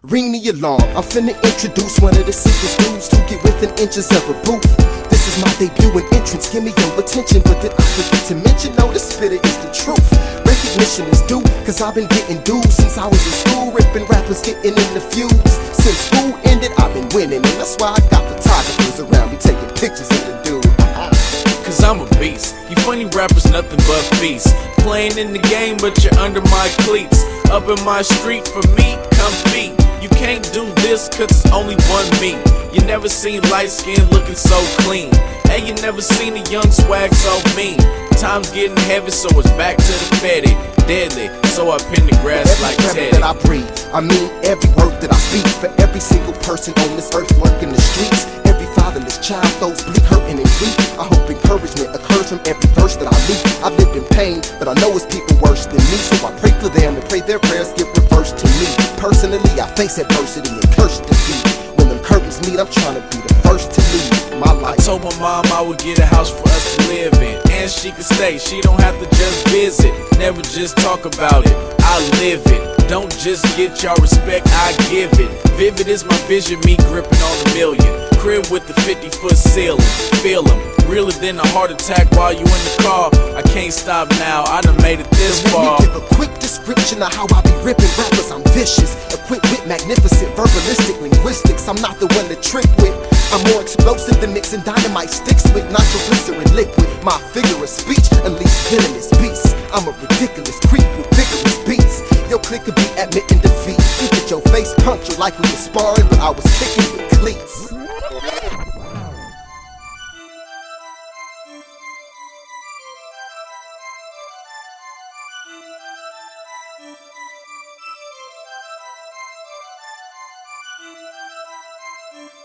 Ring the alarm, I'm finna introduce one of the sickest dudes to get within inches of a booth. This is my debut and entrance, give me your attention. But did I forget to mention, no, the spitter is the truth. Recognition is due, cause I've been getting dues since I was in school, ripping rappers, getting in the feuds. Since school ended, I've been winning, and that's why I got photographers around me taking pictures of the dude. Cause I'm a beast. You funny rappers nothing but feast. Playing in the game but you're under my cleats. Up in my street for me, come feet. You can't do this cause it's only one me. You never seen light skin looking so clean. Hey, you never seen a young swag so mean. Time's getting heavy so it's back to the petty. Deadly, so I pin the grass every like breath Teddy. that I breathe, I mean every word that I speak. For every single person on this earth working the streets, every fatherless child, those bleak, hurting and weak. I hope encouragement occurs from every verse that I meet. I've lived in pain, but I know it's people worse than me, so I pray for them and pray their prayers get reversed to me. Personally, I face adversity and curse defeat. When them curtains meet, I'm trying to be the first to leave my life. I told my mom I would get a house for us to live in, and she could stay, she don't have to just visit. Never just talk about it, I live it. Don't just get y'all respect, I give it. Vivid is my vision, me gripping on a million. Crib with the 50-foot ceiling, feel 'em. Realer than a heart attack while you in the car. I can't stop now, I done made it this far. Let me give a quick description of how I be ripping rappers. I'm vicious, equipped with magnificent verbalistic linguistics. I'm not the one to trick with. I'm more explosive than mixing dynamite sticks with nitroglycerin liquid. My figure of speech unleash venomous beasts. I'm a ridiculous creep with vigorous beats. Your clique could be admitting defeat. You get your face punctured like we were sparring, but I was kicking with cleats. Thank you.